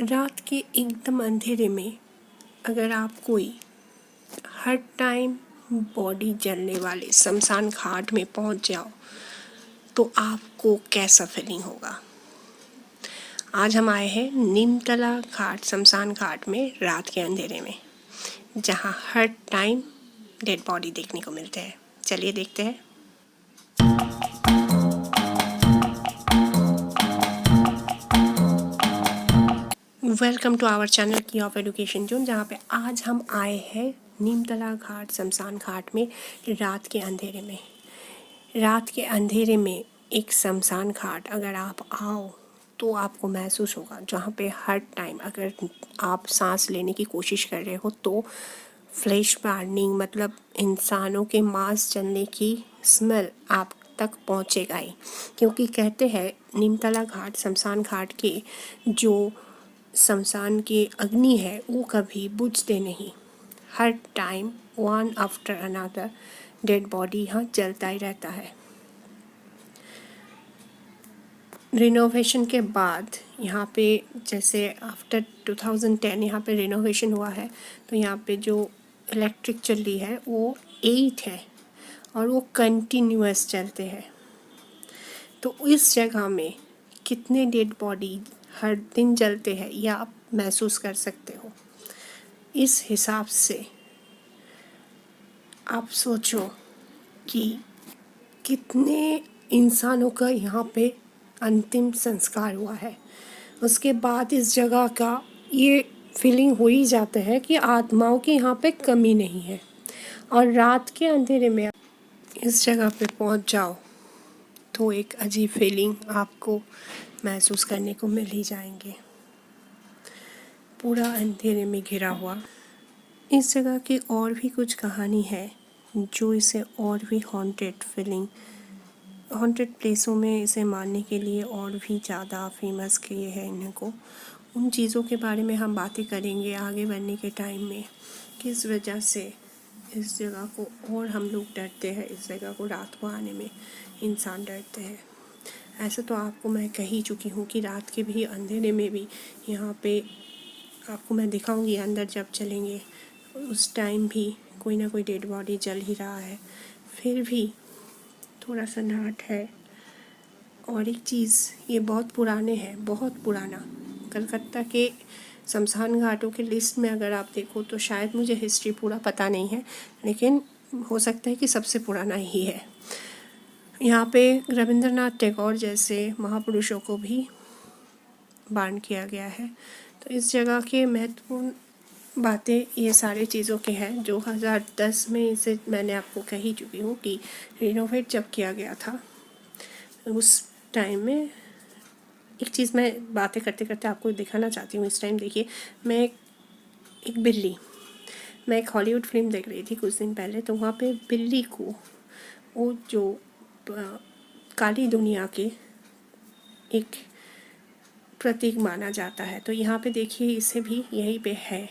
रात के एकदम अंधेरे में अगर आप कोई हर टाइम बॉडी जलने वाले शमशान घाट में पहुंच जाओ तो आपको कैसा फीलिंग होगा। आज हम आए हैं नीमतला घाट शमशान घाट में रात के अंधेरे में, जहां हर टाइम डेड बॉडी देखने को मिलते हैं। चलिए देखते हैं। वेलकम टू आवर चैनल की ऑफ एजुकेशन जोन, जहाँ पे आज हम आए हैं नीमतला घाट शमशान घाट में रात के अंधेरे में। रात के अंधेरे में एक शमशान घाट अगर आप आओ तो आपको महसूस होगा, जहाँ पे हर टाइम अगर आप सांस लेने की कोशिश कर रहे हो तो फ्लैश बर्निंग मतलब इंसानों के मांस जलने की स्मेल आप तक पहुँचेगा ही। क्योंकि कहते हैं नीमतला घाट शमशान घाट के जो शमशान के अग्नि है वो कभी बुझते नहीं। हर time one after another dead body यहाँ जलता ही रहता है। रिनोवेशन के बाद यहाँ पे जैसे आफ्टर 2010 यहाँ पे रिनोवेशन हुआ है, तो यहाँ पे जो इलेक्ट्रिक चली है वो 8 है और वो कंटिन्यूअस चलते हैं। तो इस जगह में कितने डेड बॉडी हर दिन जलते हैं यह आप महसूस कर सकते हो। इस हिसाब से आप सोचो कि कितने इंसानों का यहाँ पे अंतिम संस्कार हुआ है। उसके बाद इस जगह का ये फीलिंग हो ही जाता है कि आत्माओं की यहाँ पे कमी नहीं है। और रात के अंधेरे में इस जगह पे पहुँच जाओ तो एक अजीब फीलिंग आपको महसूस करने को मिल ही जाएंगे। पूरा अंधेरे में घिरा हुआ इस जगह की और भी कुछ कहानी है जो इसे और भी हॉन्टेड प्लेसों में इसे मानने के लिए और भी ज़्यादा फेमस किए हैं इनको। उन चीज़ों के बारे में हम बातें करेंगे आगे बढ़ने के टाइम में, किस वजह से इस जगह को और हम लोग डरते हैं। इस जगह को रात को आने में इंसान डरते हैं। ऐसे तो आपको मैं कह ही चुकी हूँ कि रात के भी अंधेरे में भी यहाँ पे आपको मैं दिखाऊंगी। अंदर जब चलेंगे उस टाइम भी कोई ना कोई डेड बॉडी जल ही रहा है, फिर भी थोड़ा सन्नाट है। और एक चीज़, ये बहुत पुराने हैं, बहुत पुराना। कलकत्ता के शमशान घाटों के लिस्ट में अगर आप देखो तो शायद मुझे हिस्ट्री पूरा पता नहीं है, लेकिन हो सकता है कि सबसे पुराना ही है। यहाँ पे रविंद्रनाथ टैगोर जैसे महापुरुषों को भी बांध किया गया है। तो इस जगह के महत्वपूर्ण बातें ये सारे चीज़ों के हैं। 2010 में इसे मैंने आपको कह ही चुकी हूँ कि रिनोवेट जब किया गया था उस टाइम में एक चीज़ मैं बातें करते करते आपको दिखाना चाहती हूँ। इस टाइम देखिए, मैं एक हॉलीवुड फिल्म देख रही थी कुछ दिन पहले, तो वहाँ पे बिल्ली को वो जो काली दुनिया के एक प्रतीक माना जाता है। तो यहाँ पे देखिए इसे भी यहीं पे है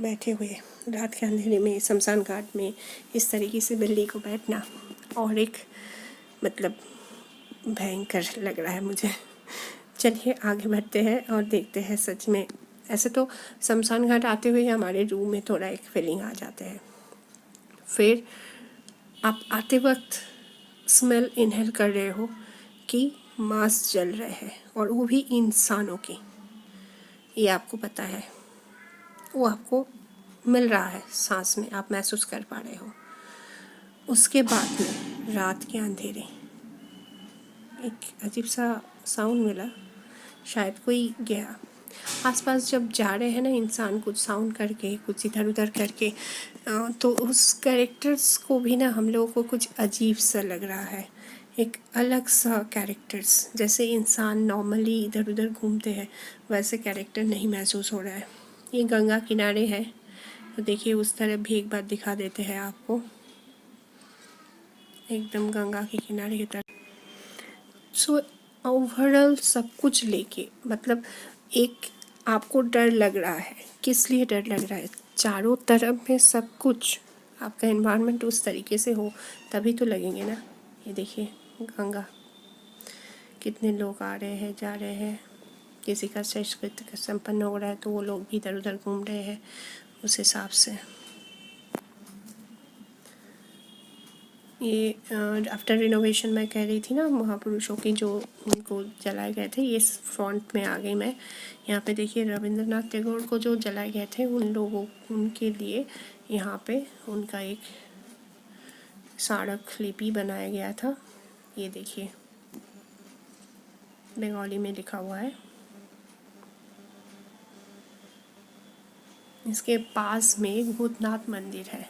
बैठे हुए रात के अंधेरे में शमशान घाट में इस तरीके से बिल्ली को बैठना और एक मतलब भयंकर लग रहा है मुझे। चलिए आगे बढ़ते हैं और देखते हैं सच में। ऐसे तो शमशान घाट आते हुए हमारे रूम में थोड़ा एक फीलिंग आ जाते हैं। फिर आप आते वक्त स्मेल इनहेल कर रहे हो कि मांस जल रहे हैं और वो भी इंसानों की, ये आपको पता है, वो आपको मिल रहा है सांस में, आप महसूस कर पा रहे हो। उसके बाद में रात के अंधेरे एक अजीब सा साउंड मिला, शायद कोई गया। आसपास जब जा रहे हैं ना इंसान कुछ साउंड करके कुछ इधर उधर करके, तो उस कैरेक्टर्स को भी ना हम लोगों को कुछ अजीब सा लग रहा है, एक अलग सा कैरेक्टर्स। जैसे इंसान नॉर्मली इधर उधर घूमते हैं वैसे कैरेक्टर नहीं महसूस हो रहा है। ये गंगा किनारे है, तो देखिए उस तरफ भी एक बार दिखा देते हैं आपको, एकदम गंगा के किनारे की तरफ। सो ओवरऑल सब कुछ लेके मतलब एक आपको डर लग रहा है। किस लिए डर लग रहा है? चारों तरफ में सब कुछ आपका एनवायरनमेंट उस तरीके से हो तभी तो लगेंगे ना। ये देखिए गंगा, कितने लोग आ रहे हैं जा रहे हैं, किसी का संस्कृत संपन्न हो रहा है तो वो लोग भी इधर उधर घूम रहे हैं उस हिसाब से। ये आफ्टर रिनोवेशन मैं कह रही थी ना, महापुरुषों की जो उनको जलाए गए थे, ये फ्रंट में आ गई मैं। यहाँ पे देखिए रविंद्रनाथ टैगोर को जो जलाए गए थे उन लोगों उनके लिए यहाँ पे उनका एक स्मारक लिपि बनाया गया था। ये देखिए बंगाली में लिखा हुआ है। इसके पास में एक भूतनाथ मंदिर है।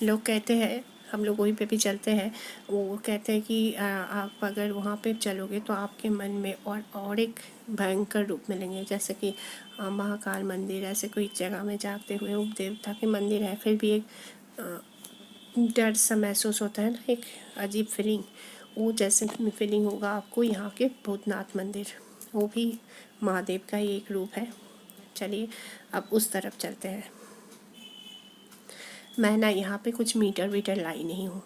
लोग कहते हैं, हम लोग वहीं पे भी चलते हैं, वो कहते हैं कि आप अगर वहाँ पे चलोगे तो आपके मन में और एक भयंकर रूप मिलेंगे, जैसे कि महाकाल मंदिर, ऐसे कोई जगह में जाते हुए उप देवता के मंदिर है, फिर भी एक डर सा महसूस होता है ना, एक अजीब फीलिंग, वो जैसे फीलिंग होगा आपको यहाँ के भूतनाथ मंदिर। वो भी महादेव का ही एक रूप है। चलिए अब उस तरफ चलते हैं। मैं ना यहाँ पे कुछ मीटर वीटर लाई नहीं हूँ,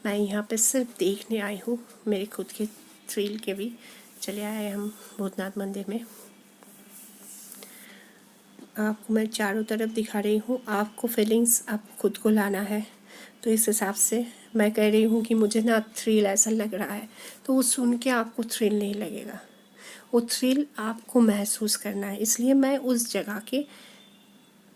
मैं यहाँ पे सिर्फ देखने आई हूँ, मेरे खुद के थ्रिल के भी। चले आए हम भूतनाथ मंदिर में। आपको मैं चारों तरफ दिखा रही हूँ, आपको फीलिंग्स आपको खुद को लाना है। तो इस हिसाब से मैं कह रही हूँ कि मुझे ना थ्रिल ऐसा लग रहा है, तो वो सुन के आपको थ्रिल नहीं लगेगा, वो थ्रिल आपको महसूस करना है। इसलिए मैं उस जगह के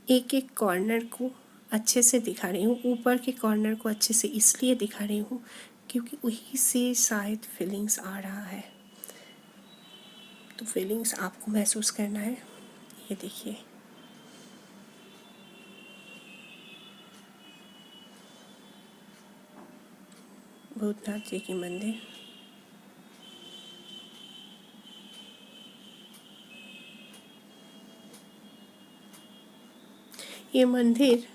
एक एक कॉर्नर को अच्छे से दिखा रही हूँ, ऊपर के कॉर्नर को अच्छे से इसलिए दिखा रही हूँ क्योंकि वहीं से शायद फीलिंग्स आ रहा है। तो फीलिंग्स आपको महसूस करना है। ये देखिए भूतनाथ जी की मंदिर। ये मंदिर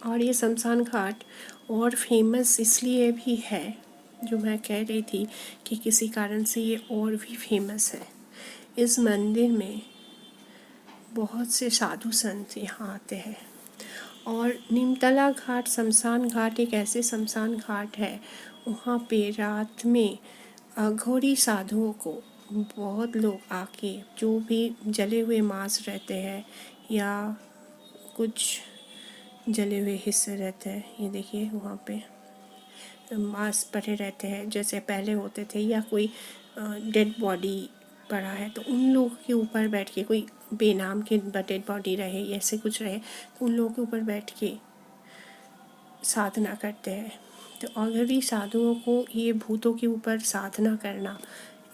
और ये शमशान घाट और फेमस इसलिए भी है, जो मैं कह रही थी कि किसी कारण से ये और भी फेमस है। इस मंदिर में बहुत से साधु संत यहाँ आते हैं, और नीमतला घाट शमशान घाट एक ऐसे शमशान घाट है, वहाँ पे रात में अघोरी साधुओं को बहुत लोग आके, जो भी जले हुए मांस रहते हैं या कुछ जले हुए हिस्से रहते हैं, ये देखिए वहाँ पे मांस पड़े रहते हैं जैसे पहले होते थे, या कोई डेड बॉडी पड़ा है तो उन लोगों के ऊपर बैठ के, कोई बेनाम के डेड बॉडी रहे ऐसे कुछ रहे तो उन लोगों के ऊपर बैठ के साधना करते हैं। तो अगर भी साधुओं को ये भूतों के ऊपर साधना करना,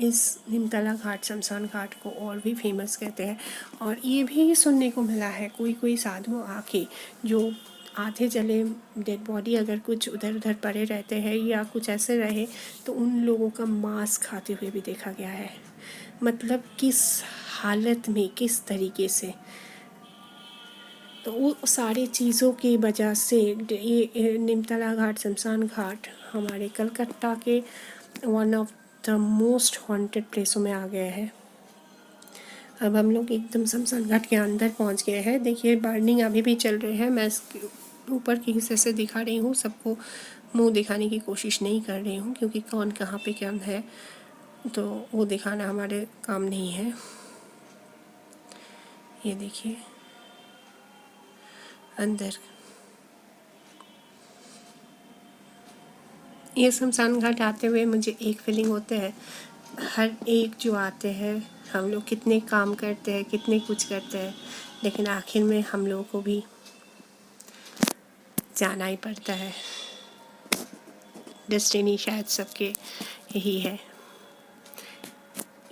इस नीमतला घाट शमशान घाट को और भी फेमस कहते हैं। और ये भी सुनने को मिला है, कोई कोई साधु आके जो आधे जले डेड बॉडी अगर कुछ उधर उधर पड़े रहते हैं या कुछ ऐसे रहे तो उन लोगों का मांस खाते हुए भी देखा गया है। मतलब किस हालत में, किस तरीके से, तो वो सारी चीज़ों की वजह से ये नीमतला घाट शमशान घाट हमारे कलकत्ता के one of the most haunted प्लेसों में आ गया है। अब हम लोग एकदम शमशान घाट के अंदर पहुंच गए हैं। देखिए बर्निंग अभी भी चल रही है। मैं इसके ऊपर के हिस्से से दिखा रही हूँ, सबको मुंह दिखाने की कोशिश नहीं कर रही हूँ क्योंकि कौन कहाँ पे क्या है तो वो दिखाना हमारे काम नहीं है। ये देखिए अंदर ये शमशान घाट आते हुए मुझे एक फीलिंग होते हैं, हर एक जो आते हैं, हम लोग कितने काम करते हैं, कितने कुछ करते हैं, लेकिन आखिर में हम लोगों को भी जाना ही पड़ता है। डेस्टिनी शायद सबके यही है।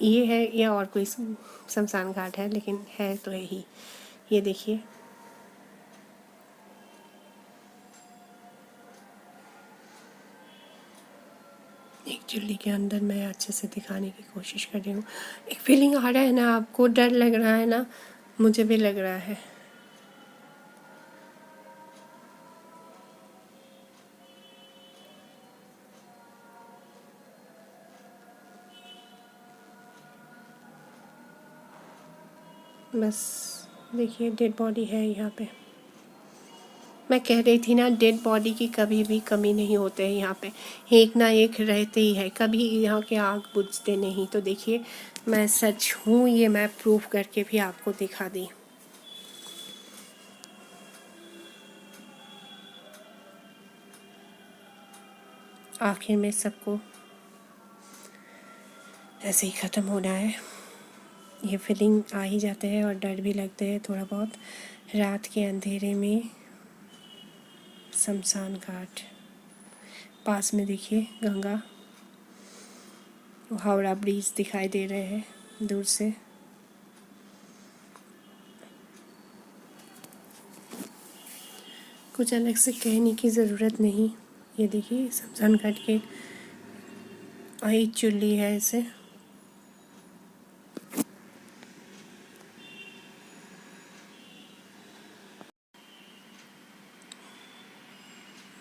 ये है या और कोई शमशान घाट है, लेकिन है तो यही। ये देखिए एक चुल्ली के अंदर मैं अच्छे से दिखाने की कोशिश कर रही हूँ। एक फीलिंग आ रहा है ना, आपको डर लग रहा है ना, मुझे भी लग रहा है। बस देखिए डेड बॉडी है यहाँ पे। मैं कह रही थी ना, डेड बॉडी की कभी भी कमी नहीं होते है यहाँ पे, एक ना एक रहते ही है, कभी यहाँ के आग बुझते नहीं। तो देखिए मैं सच हूँ, ये मैं प्रूफ करके भी आपको दिखा दी। आखिर में सबको ऐसे ही ख़त्म होना है। ये फीलिंग आ ही जाते हैं और डर भी लगते हैं थोड़ा बहुत। रात के अंधेरे में शमशान घाट, पास में देखिए गंगा, हावड़ा ब्रिज दिखाई दे रहे हैं दूर से। कुछ अलग से कहने की ज़रूरत नहीं। ये देखिए शमशान घाट के आई चुल्ली है इसे।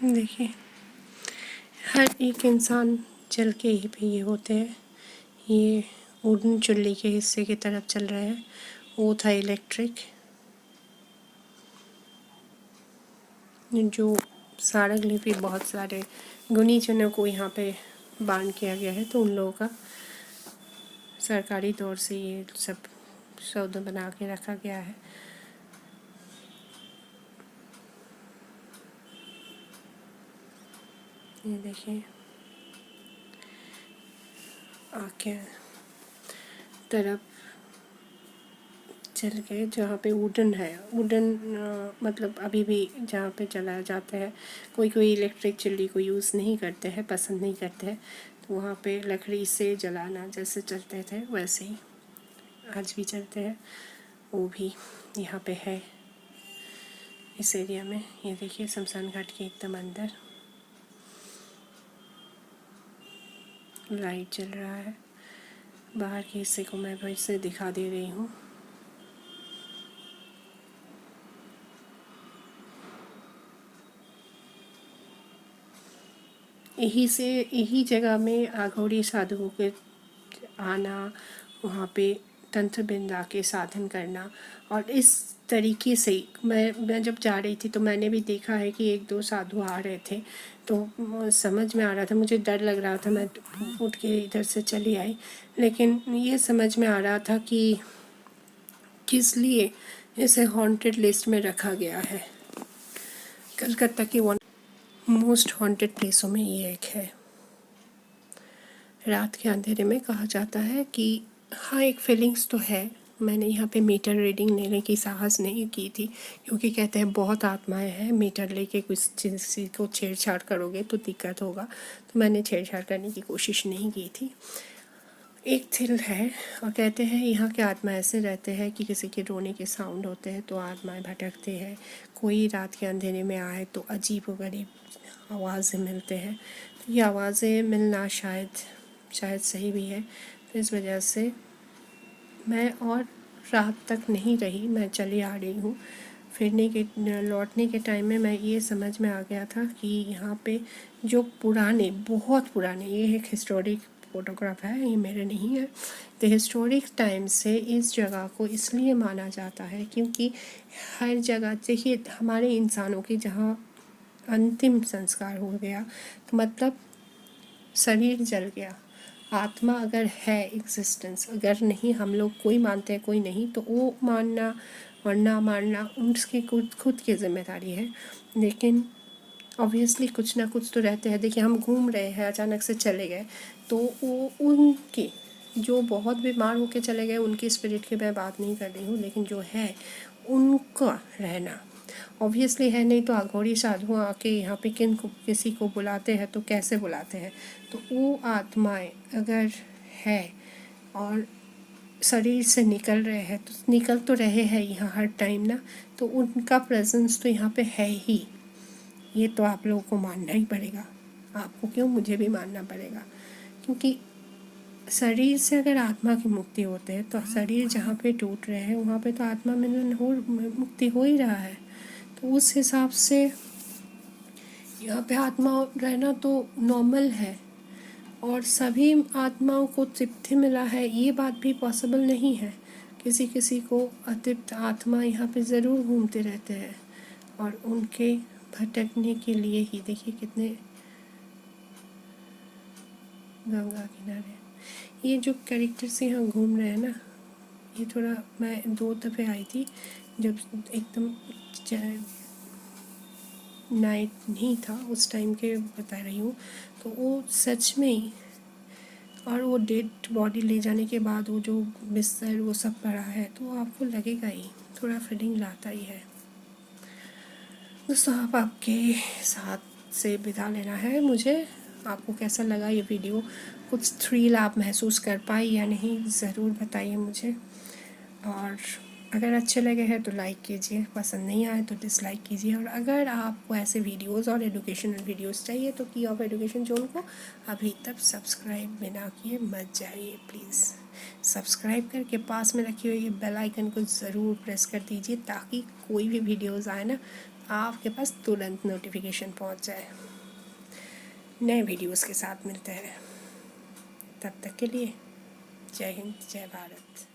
देखिए हर एक इंसान चल के ही पे ये होते हैं। ये वुडन चुल्ली के हिस्से की तरफ चल रहे हैं, वो था इलेक्ट्रिक। जो सारंग लिपि बहुत सारे गुणी जनों को यहाँ पे बांध किया गया है, तो उन लोगों का सरकारी तौर से ये सब शब्द बना के रखा गया है। ये देखिए आगे तरफ चल गए जहाँ पे वुडन है। वुडन मतलब अभी भी जहाँ पे चलाया जाता है, कोई कोई इलेक्ट्रिक चुल्ली को यूज़ नहीं करते हैं, पसंद नहीं करते हैं, तो वहाँ पे लकड़ी से जलाना जैसे चलते थे वैसे ही आज भी चलते हैं। वो भी यहाँ पे है इस एरिया में। ये देखिए शमशान घाट के एकदम अंदर लाइट जल रहा है। बाहर के हिस्से को मैं फिर से दिखा दे रही हूँ। यही जगह में आघोरी साधुओं के आना, वहाँ पे तंत्र बिंदा के साधन करना, और इस तरीके से मैं जब जा रही थी तो मैंने भी देखा है कि एक दो साधु आ रहे थे, तो समझ में आ रहा था, मुझे डर लग रहा था, मैं उठ के इधर से चली आई। लेकिन ये समझ में आ रहा था कि किस लिए इसे हॉन्टेड लिस्ट में रखा गया है। कलकत्ता की वन मोस्ट हॉन्टेड प्लेसों में ये एक है। रात के अंधेरे में कहा जाता है कि हाँ, एक फीलिंग्स तो है। मैंने यहाँ पे मीटर रीडिंग लेने की साहस नहीं की थी, क्योंकि कहते हैं बहुत आत्माएं हैं, मीटर लेके कुछ चीज़ को छेड़छाड़ करोगे तो दिक्कत होगा, तो मैंने छेड़छाड़ करने की कोशिश नहीं की थी। एक थ्रिल है, और कहते हैं यहाँ के आत्मा ऐसे रहते हैं कि किसी के रोने के साउंड होते हैं तो आत्माएं भटकते हैं। कोई रात के अंधेरे में आए तो अजीब व गरीब आवाज़ें मिलते हैं। तो ये आवाज़ें मिलना शायद सही भी है। तो इस वजह से मैं और रात तक नहीं रही, मैं चली आ रही हूँ। लौटने के टाइम में मैं ये समझ में आ गया था कि यहाँ पे जो पुराने, बहुत पुराने, ये एक हिस्टोरिक फोटोग्राफ है, ये मेरे नहीं है, तो हिस्टोरिक टाइम से इस जगह को इसलिए माना जाता है क्योंकि हर जगह देखिए हमारे इंसानों की जहाँ अंतिम संस्कार हो गया, तो मतलब शरीर जल गया, आत्मा अगर है एग्जिस्टेंस, अगर नहीं, हम लोग कोई मानते हैं कोई नहीं, तो वो मानना और ना मानना उसकी खुद की जिम्मेदारी है। लेकिन ऑब्वियसली कुछ ना कुछ तो रहते हैं। देखिए हम घूम रहे हैं, अचानक से चले गए, तो वो उनके जो बहुत बीमार होके चले गए उनकी स्पिरिट की मैं बात नहीं कर रही हूँ, लेकिन जो है उनका रहना ऑब्वियसली है। नहीं तो अघोरी साधु आके यहाँ पे किसी को बुलाते हैं तो कैसे बुलाते हैं। तो वो आत्माएं अगर है और शरीर से निकल रहे हैं तो निकल तो रहे हैं यहाँ हर टाइम ना, तो उनका प्रेजेंस तो यहाँ पे है ही। ये तो आप लोगों को मानना ही पड़ेगा, आपको क्यों, मुझे भी मानना पड़ेगा। क्योंकि शरीर से अगर आत्मा की मुक्ति होते हैं तो शरीर जहाँ पे टूट रहे हैं वहाँ पे तो आत्मा मिलन हो, मुक्ति हो ही रहा है। तो उस हिसाब से यहाँ पे आत्मा रहना तो नॉर्मल है। और सभी आत्माओं को तृप्ति मिला है ये बात भी पॉसिबल नहीं है। किसी किसी को अतृप्त आत्मा यहाँ पे ज़रूर घूमते रहते हैं और उनके भटकने के लिए ही। देखिए कितने गंगा किनारे ये जो कैरेक्टर से यहाँ घूम रहे हैं ना, ये थोड़ा मैं 2 दफ़े आई थी जब एकदम नाइट नहीं था उस टाइम के बता रही हूँ। तो वो सच में ही, और वो डेड बॉडी ले जाने के बाद वो जो बिस्तर वो सब पड़ा है तो आपको लगेगा ही, थोड़ा फीलिंग लाता ही है। दोस्तों आप आपके साथ से बिता लेना है मुझे। आपको कैसा लगा ये वीडियो, कुछ थ्रिल आप महसूस कर पाए या नहीं, ज़रूर बताइए मुझे। और अगर अच्छे लगे हैं तो लाइक कीजिए, पसंद नहीं आए तो डिसलाइक कीजिए। और अगर आपको ऐसे वीडियोस और एजुकेशनल वीडियोस चाहिए तो की ऑफ एजुकेशन जोन को अभी तक सब्सक्राइब बिना किए मत जाइए प्लीज़। सब्सक्राइब करके पास में रखी हुई बेल आइकन को ज़रूर प्रेस कर दीजिए ताकि कोई भी वीडियोस आए ना आपके पास तुरंत नोटिफिकेशन पहुंच जाए। नए वीडियोस के साथ मिलते हैं, तब तक के लिए जय हिंद जय भारत।